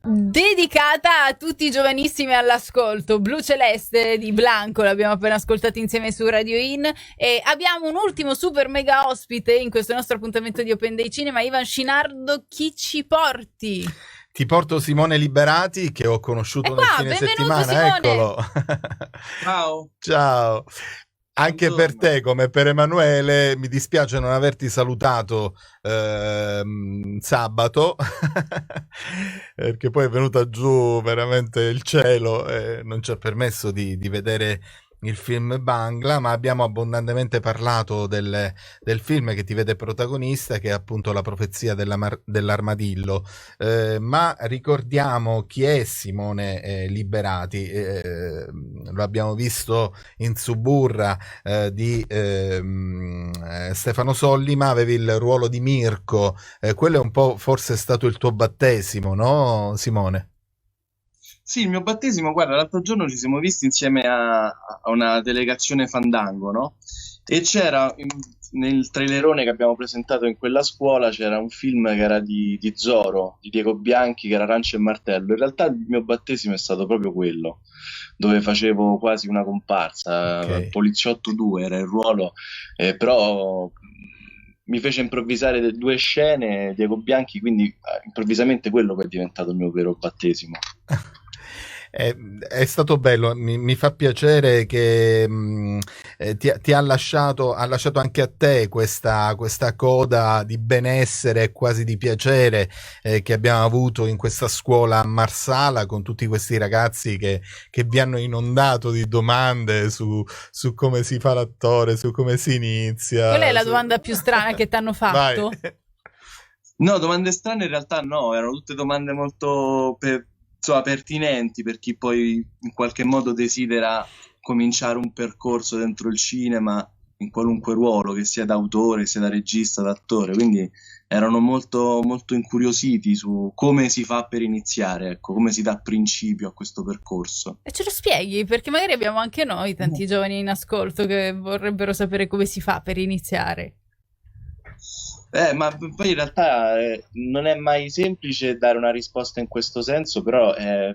dedicata a tutti i giovanissimi all'ascolto. Blu Celeste di Blanco l'abbiamo appena ascoltato insieme su Radio In, e abbiamo un ultimo super mega ospite in questo nostro appuntamento di Open Day Cinema. Ivan Scinardo, chi ci porti? Ti porto Simone Liberati, che ho conosciuto nel fine settimana. Simone. Eccolo. Ciao. Ciao. Anche per te, come per Emanuele, mi dispiace non averti salutato sabato, perché poi è venuta giù veramente il cielo e non ci ha permesso di vedere il film Bangla, ma abbiamo abbondantemente parlato del film che ti vede protagonista, che è appunto La profezia dell'armadillo. Ma ricordiamo chi è Simone Liberati. Lo abbiamo visto in Suburra di Stefano Sollima, avevi il ruolo di Mirko, quello è un po' forse stato il tuo battesimo, no Simone? Sì, il mio battesimo, guarda, l'altro giorno ci siamo visti insieme a una delegazione Fandango, no? E c'era nel trailerone che abbiamo presentato in quella scuola, c'era un film che era di Zorro, di Diego Bianchi, che era Arancia e Martello. In realtà il mio battesimo è stato proprio quello, dove facevo quasi una comparsa. Okay. Poliziotto 2 era il ruolo, però mi fece improvvisare due scene Diego Bianchi, quindi improvvisamente quello che è diventato il mio vero battesimo. È stato bello, mi fa piacere che ti ha lasciato anche a te questa coda di benessere e quasi di piacere che abbiamo avuto in questa scuola a Marsala, con tutti questi ragazzi che vi hanno inondato di domande su come si fa l'attore, su come si inizia. Qual è la domanda più strana che ti hanno fatto? Vai. No, domande strane in realtà no, erano tutte domande molto pertinenti per chi poi in qualche modo desidera cominciare un percorso dentro il cinema in qualunque ruolo, che sia da autore, sia da regista, da attore. Quindi erano molto, molto incuriositi su come si fa per iniziare, ecco, come si dà principio a questo percorso. E ce lo spieghi? Perché magari abbiamo anche noi tanti giovani in ascolto che vorrebbero sapere come si fa per iniziare. Ma poi in realtà non è mai semplice dare una risposta in questo senso, però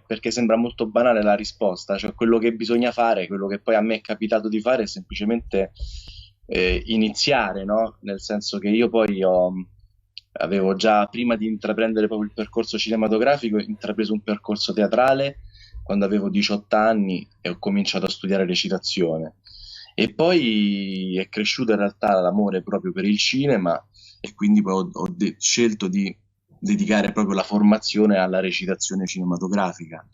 perché sembra molto banale la risposta, cioè quello che bisogna fare, quello che poi a me è capitato di fare è semplicemente iniziare, no? Nel senso che io poi avevo già, prima di intraprendere proprio il percorso cinematografico, intrapreso un percorso teatrale quando avevo 18 anni e ho cominciato a studiare recitazione. E poi è cresciuto in realtà l'amore proprio per il cinema, e quindi poi ho scelto di dedicare proprio la formazione alla recitazione cinematografica.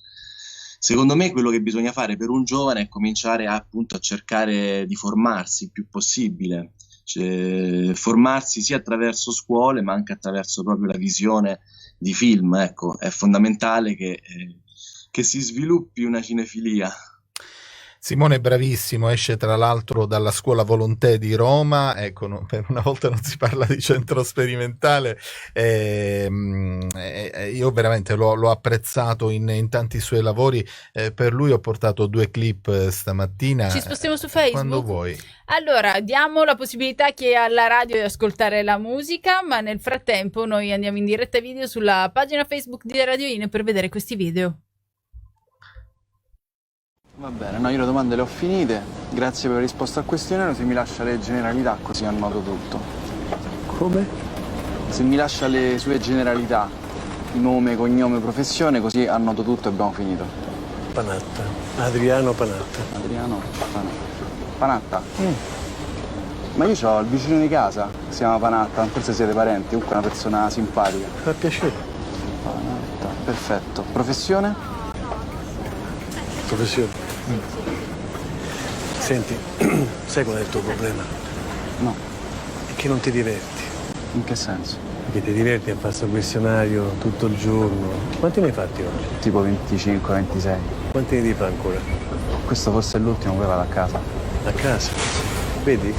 Secondo me quello che bisogna fare per un giovane è cominciare appunto a cercare di formarsi il più possibile, cioè, formarsi sia attraverso scuole ma anche attraverso proprio la visione di film. Ecco, è fondamentale che si sviluppi una cinefilia. Simone è bravissimo, esce tra l'altro dalla scuola Volontè di Roma, ecco, per una volta non si parla di centro sperimentale, io veramente l'ho apprezzato in tanti suoi lavori, per lui ho portato 2 clip stamattina. Ci spostiamo su Facebook? Quando vuoi. Allora, diamo la possibilità che alla radio di ascoltare la musica, ma nel frattempo noi andiamo in diretta video sulla pagina Facebook di Radio In per vedere questi video. Va bene, no, io le domande le ho finite, grazie per la risposta al questionario, se mi lascia le generalità così annoto tutto. Come? Se mi lascia le sue generalità, nome, cognome, professione, così annoto tutto e abbiamo finito. Panatta, Adriano Panatta. Adriano Panatta? Ma io ho il vicino di casa, si chiama Panatta, forse siete parenti, comunque è una persona simpatica. Fa piacere. Panatta, perfetto. Professione? Professione. Senti, sai qual è il tuo problema? No. È che non ti diverti. In che senso? Perché ti diverti a fare questo questionario tutto il giorno. Quanti ne hai fatti oggi? Tipo 25-26. Quanti ne devi fare ancora? Questo forse è l'ultimo, poi vado a casa. A casa? Vedi?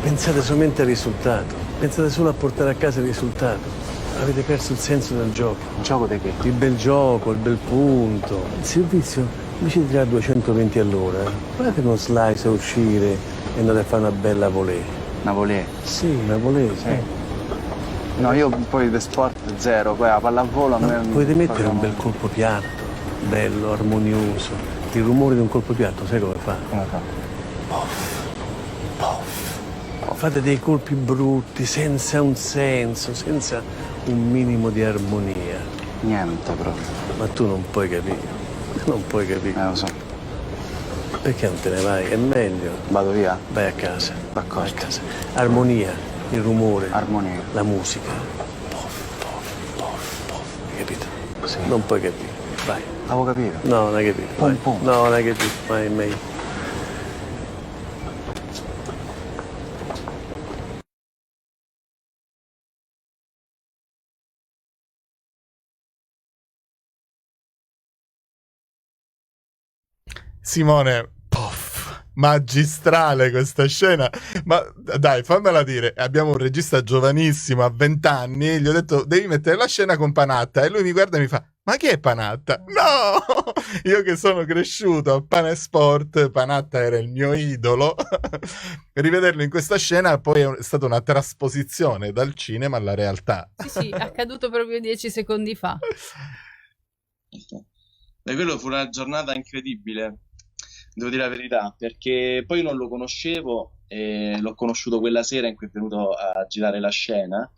Pensate solamente al risultato. Pensate solo a portare a casa il risultato. Avete perso il senso del gioco. Il gioco di che? Il bel gioco, il bel punto. Il servizio, invece di tirare 220 all'ora, fate uno slice a uscire e andate a fare una bella volée. Una volée? Sì, una volée, sì. No, io poi di sport zero, poi la pallavolo a me... Puoi mettere proprio un bel no. colpo piatto, bello, armonioso. Il rumore di un colpo piatto, sai come fa? Come fa? Fate dei colpi brutti, senza un senso, senza un minimo di armonia. Niente proprio. Ma tu non puoi capire, non puoi capire. Lo so. Perché non te ne vai? È meglio. Vado via? Vai a casa. D'accordo. Vai a casa. Armonia, il rumore, Armonia. la musica. Pof, pof, pof, pof. Hai capito? Sì. Non puoi capire. Vai. Avevo capito. No, non hai capito. Pum, Vai. pum. No, non hai capito. Vai, è meglio. Simone, poff, magistrale questa scena, ma dai, fammela dire, abbiamo un regista giovanissimo, a 20 anni, gli ho detto devi mettere la scena con Panatta e lui mi guarda e mi fa ma chi è Panatta? No! Io che sono cresciuto a Pane Sport, Panatta era il mio idolo, rivederlo in questa scena poi è stata una trasposizione dal cinema alla realtà. Sì, è accaduto proprio 10 secondi fa. E quello fu una giornata incredibile, devo dire la verità, perché poi non lo conoscevo e l'ho conosciuto quella sera in cui è venuto a girare la scena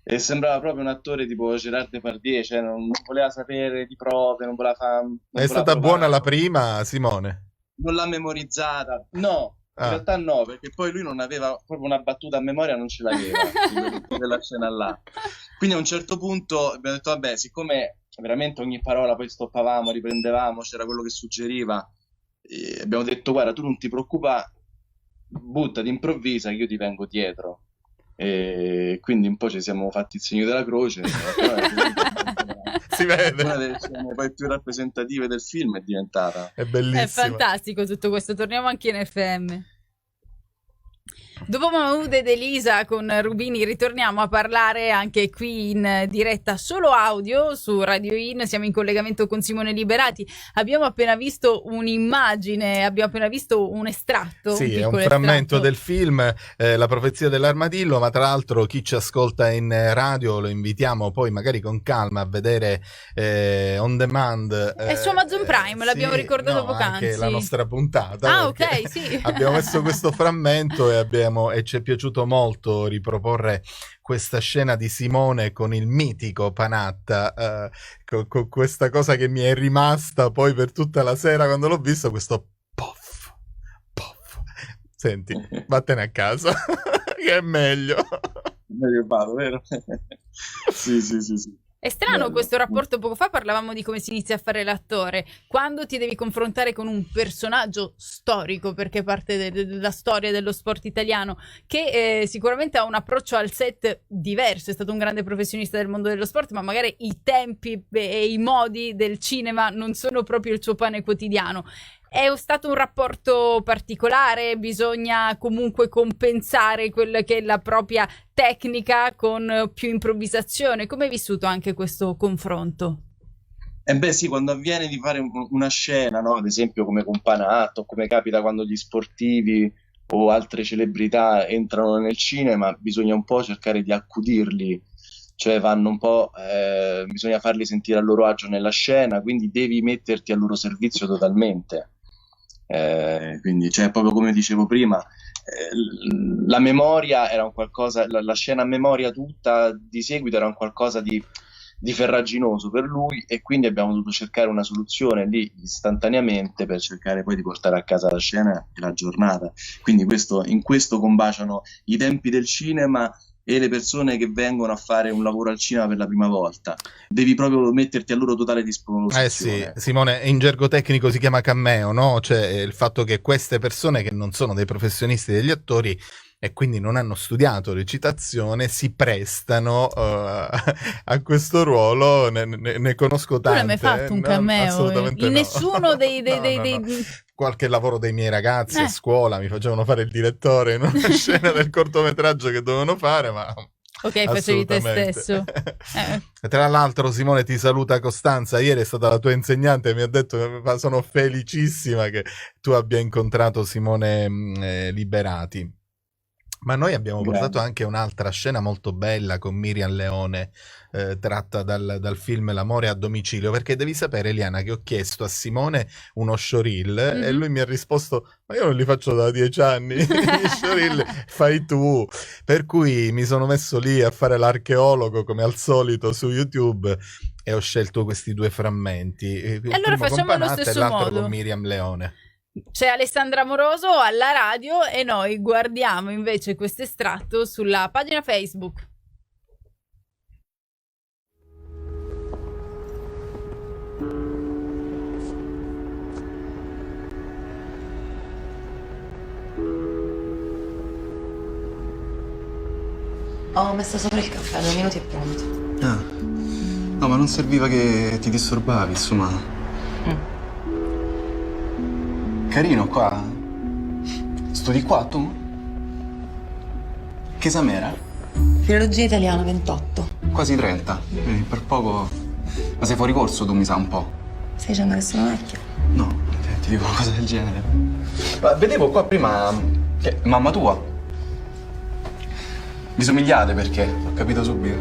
e sembrava proprio un attore tipo Gerard Depardieu, cioè non voleva sapere di prove, non voleva fare... È stata buona la prima, Simone? Non l'ha memorizzata, no, in realtà no, perché poi lui non aveva proprio una battuta a memoria, non ce l'aveva di quella scena là. Quindi a un certo punto abbiamo detto, vabbè, siccome veramente ogni parola poi stoppavamo, riprendevamo, c'era quello che suggeriva, e abbiamo detto, guarda, tu non ti preoccupare, buttati, improvvisa, che io ti vengo dietro. E quindi un po' ci siamo fatti il segno della croce. Si vede. Una delle scene poi più rappresentative del film è diventata. È bellissimo. È fantastico tutto questo. Torniamo anche in FM. Dopo Mahmood ed Elisa con Rubini ritorniamo a parlare anche qui in diretta solo audio su Radio In. Siamo in collegamento con Simone Liberati. Abbiamo appena visto un'immagine, abbiamo appena visto un estratto. Sì, è un piccolo frammento estratto del film La profezia dell'armadillo, ma tra l'altro chi ci ascolta in radio lo invitiamo poi magari con calma a vedere on demand. È su Amazon Prime, l'abbiamo ricordato poc'anzi. Anche la nostra puntata. Ah, ok, sì. Abbiamo messo questo frammento e ci è piaciuto molto riproporre questa scena di Simone con il mitico Panatta, con questa cosa che mi è rimasta poi per tutta la sera quando l'ho visto, questo poff, poff. Senti, vattene a casa, che è meglio. Meglio vado, vero? Sì. È strano Bello. questo rapporto, poco fa parlavamo di come si inizia a fare l'attore, quando ti devi confrontare con un personaggio storico, perché parte della storia dello sport italiano, che sicuramente ha un approccio al set diverso, è stato un grande professionista del mondo dello sport, ma magari i tempi e i modi del cinema non sono proprio il suo pane quotidiano. È stato un rapporto particolare, bisogna comunque compensare quella che è la propria tecnica con più improvvisazione. Come hai vissuto anche questo confronto? Beh sì, quando avviene di fare una scena, no? Ad esempio come con Panatta, come capita quando gli sportivi o altre celebrità entrano nel cinema, bisogna un po' cercare di accudirli, cioè vanno un po', bisogna farli sentire a loro agio nella scena, quindi devi metterti al loro servizio totalmente. Quindi, cioè, proprio come dicevo prima, la memoria era un qualcosa, la scena a memoria tutta di seguito era un qualcosa di ferraginoso per lui e quindi abbiamo dovuto cercare una soluzione lì istantaneamente per cercare poi di portare a casa la scena e la giornata. Quindi in questo combaciano i tempi del cinema e le persone che vengono a fare un lavoro al cinema per la prima volta. Devi proprio metterti a loro totale disposizione. Sì, Simone, in gergo tecnico si chiama cameo, no? Cioè il fatto che queste persone che non sono dei professionisti degli attori e quindi non hanno studiato recitazione si prestano a questo ruolo, ne conosco tante. Tu l'hai mai fatto un cameo? Assolutamente in no. nessuno dei Qualche lavoro dei miei ragazzi a scuola mi facevano fare il direttore in una scena del cortometraggio che dovevano fare, ma ok, facevi te stesso. Tra l'altro Simone ti saluta Costanza, ieri è stata la tua insegnante, mi ha detto che sono felicissima che tu abbia incontrato Simone Liberati. Ma noi abbiamo portato Grande. anche un'altra scena molto bella con Miriam Leone, tratta dal film L'amore a domicilio, perché devi sapere, Eliana, che ho chiesto a Simone uno showreel e Mhm. lui mi ha risposto: ma io non li faccio da 10 anni, gli showreel fai tu. Per cui mi sono messo lì a fare l'archeologo come al solito su YouTube e ho scelto questi due frammenti, il E allora primo con facciamo allo Panatta e stesso l'altro modo. con Miriam Leone. C'è Alessandra Moroso alla radio e noi guardiamo invece questo estratto sulla pagina Facebook. Ho messo sopra il caffè, 2 minuti è pronto. Ah. No, ma non serviva che ti disturbavi, insomma. Carino qua. Studi qua tu? Che esame era? Filologia italiana 28. Quasi 30. Vedi, per poco. Ma sei fuori corso tu, mi sa un po'. Stai dicendo che sono vecchia? No, ti dico una cosa del genere. Ma vedevo qua prima. Che mamma tua. Vi somigliate perché? L'ho capito subito.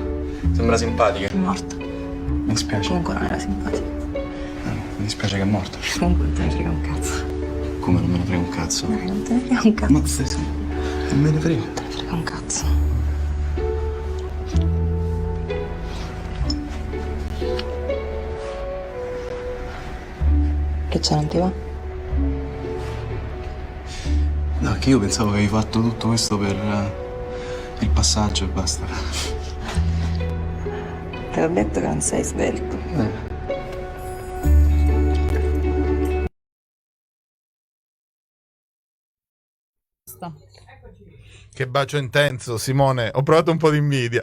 Sembra simpatica. È morta. Mi dispiace. Comunque non era simpatica. Mi dispiace che è morta. Comunque non te ne frega un cazzo. Come non me ne frega un cazzo? Non te ne frega un cazzo. Ma non me ne frega. Non te ne frega un cazzo. Che c'è, non ti va? No, che io pensavo che avevi fatto tutto questo per il passaggio e basta. Te l'ho detto che non sei svelto. Che bacio intenso, Simone. Ho provato un po' di invidia.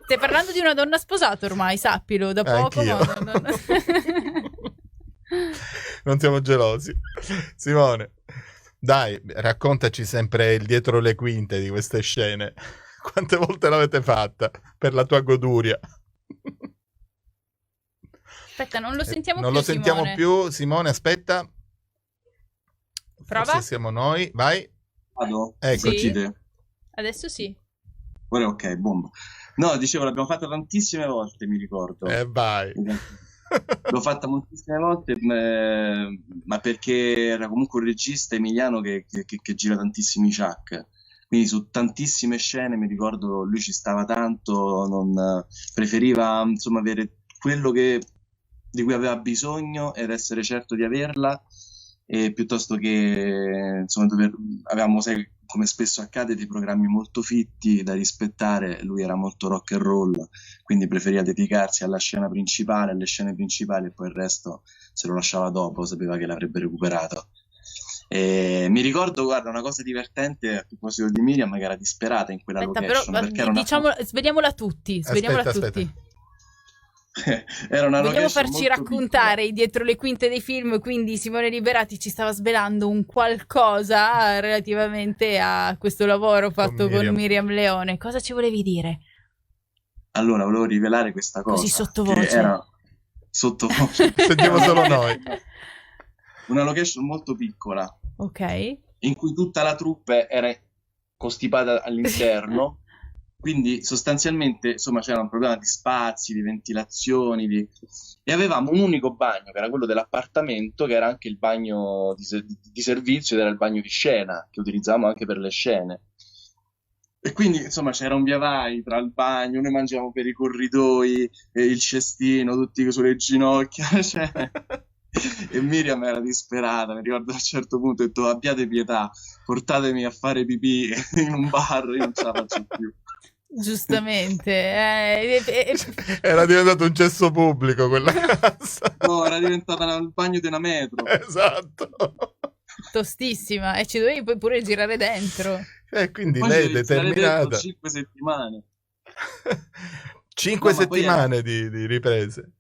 Stai parlando di una donna sposata ormai, sappilo, da poco. Anch'io. Non siamo gelosi. Simone, dai, raccontaci sempre il dietro le quinte di queste scene. Quante volte l'avete fatta per la tua goduria? Aspetta, non lo sentiamo Non più, lo sentiamo Simone. più. Simone, aspetta. Prova. Forse siamo noi. Vai. Vado? Eccoci. Sì. Sentite? Adesso sì. Ora ok, bomba. No, dicevo, l'abbiamo fatta tantissime volte, mi ricordo. Vai. L'ho fatta moltissime volte, ma perché era comunque un regista emiliano che gira tantissimi Chuck. Quindi su tantissime scene mi ricordo lui ci stava tanto, preferiva insomma avere quello di cui aveva bisogno ed essere certo di averla, e piuttosto che insomma avevamo, sai, come spesso accade, dei programmi molto fitti da rispettare. Lui era molto rock and roll, quindi preferiva dedicarsi alla scena principale, alle scene principali, e poi il resto se lo lasciava dopo, sapeva che l'avrebbe recuperato. E mi ricordo, guarda, una cosa divertente a proposito di Miriam, che era disperata in quella Aspetta, però location, perché era una, diciamo, sveliamola tutti. Sveliamola Aspetta, tutti. era una Vogliamo location farci molto raccontare i dietro le quinte dei film, quindi Simone Liberati ci stava svelando un qualcosa relativamente a questo lavoro fatto con Miriam Leone. Cosa ci volevi dire? Allora, volevo rivelare questa cosa. Così sottovoce. Che era sottovoce. Sentiamo solo noi. Una location molto piccola, Ok. in cui tutta la troupe era costipata all'interno. Quindi sostanzialmente, insomma, c'era un problema di spazi, di ventilazioni, e avevamo un unico bagno, che era quello dell'appartamento, che era anche il bagno di servizio, ed era il bagno di scena, che utilizzavamo anche per le scene. E quindi, insomma, c'era un via vai tra il bagno, noi mangiavamo per i corridoi, e il cestino, tutti sulle ginocchia, cioè. E Miriam era disperata, mi ricordo a un certo punto, ho detto: abbiate pietà, portatemi a fare pipì in un bar, io non ce la faccio più. Giustamente. Era diventato un cesso pubblico quella casa. No, era diventata il bagno di una metro. Esatto. Tostissima. E ci dovevi poi pure girare dentro. Quindi Poi lei devi stare determinata. dentro 5 settimane. 5 No, ma poi settimane di riprese.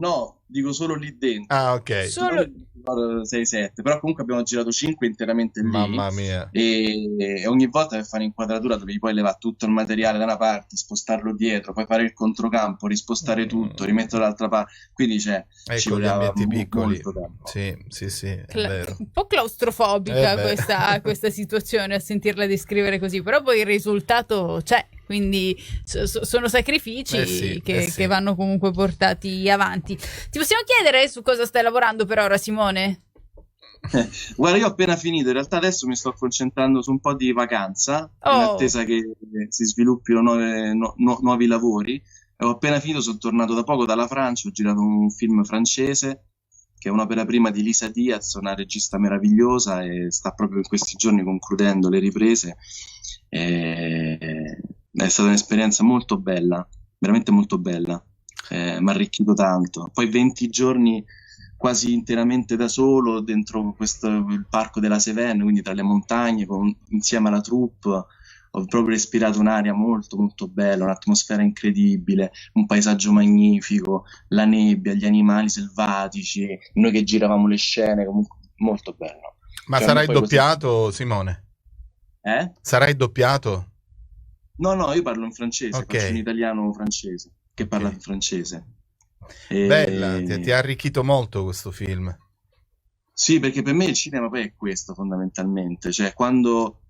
No, dico solo lì dentro. Ah, ok. Solo 6-7, però comunque abbiamo girato 5 interamente lì. Mamma mia. E ogni volta per fare inquadratura dovevi poi levare tutto il materiale da una parte, spostarlo dietro, poi fare il controcampo, rispostare tutto, rimetterlo dall'altra parte. Quindi ci Con gli voleva ambienti piccoli. molto tempo. Sì, è vero. un po' claustrofobica questa situazione a sentirla descrivere così, però poi il risultato c'è, quindi sono sacrifici che vanno comunque portati avanti. Ti possiamo chiedere su cosa stai lavorando per ora, Simone? Guarda, io ho appena finito, in realtà adesso mi sto concentrando su un po' di vacanza, in attesa che si sviluppino nuovi lavori. Ho appena finito, sono tornato da poco dalla Francia, ho girato un film francese che è un'opera prima di Lisa Diaz, una regista meravigliosa, e sta proprio in questi giorni concludendo le riprese. È stata un'esperienza molto bella, veramente molto bella, mi ha arricchito tanto. Poi 20 giorni quasi interamente da solo dentro il parco della Cévennes, quindi tra le montagne, insieme alla troupe. Ho proprio respirato un'aria molto molto bella, un'atmosfera incredibile, un paesaggio magnifico, la nebbia, gli animali selvatici, noi che giravamo le scene, comunque molto bello. Ma sarai doppiato, Simone? Sarai doppiato? No, io parlo in francese, Okay. faccio un italiano francese che parla in francese. Bella, ti ha arricchito molto questo film. Sì, perché per me il cinema poi è questo fondamentalmente, cioè quando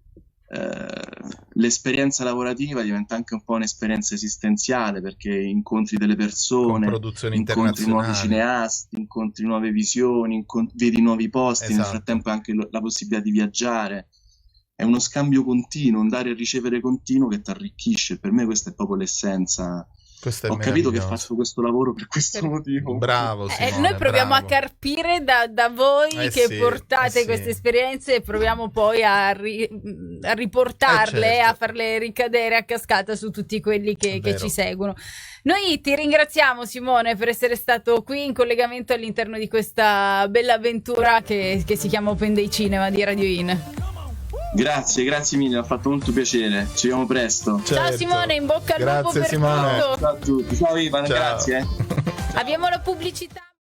l'esperienza lavorativa diventa anche un po' un'esperienza esistenziale, perché incontri delle persone, Con produzioni incontri nuovi internazionali. cineasti, incontri nuove visioni, vedi nuovi posti, nel Esatto. frattempo anche la possibilità di viaggiare. È uno scambio continuo, un dare e ricevere continuo che ti arricchisce. Per me questa è proprio l'essenza. Questo è Ho capito che meraviglioso. faccio questo lavoro per questo motivo. Bravo, Simone, Noi proviamo bravo. a carpire da voi che Sì, portate sì. queste esperienze e proviamo poi a riportarle, certo. a farle ricadere a cascata su tutti quelli che Vero. ci seguono. Noi ti ringraziamo, Simone, per essere stato qui in collegamento all'interno di questa bella avventura che si chiama Open Day Cinema di Radio In. Grazie mille, mi ha fatto molto piacere. Ci vediamo presto. Ciao Certo. Simone, in bocca al lupo Grazie, per Simone. tutto. Ciao a tutti. Ciao Ivan, Ciao. grazie. Abbiamo la pubblicità.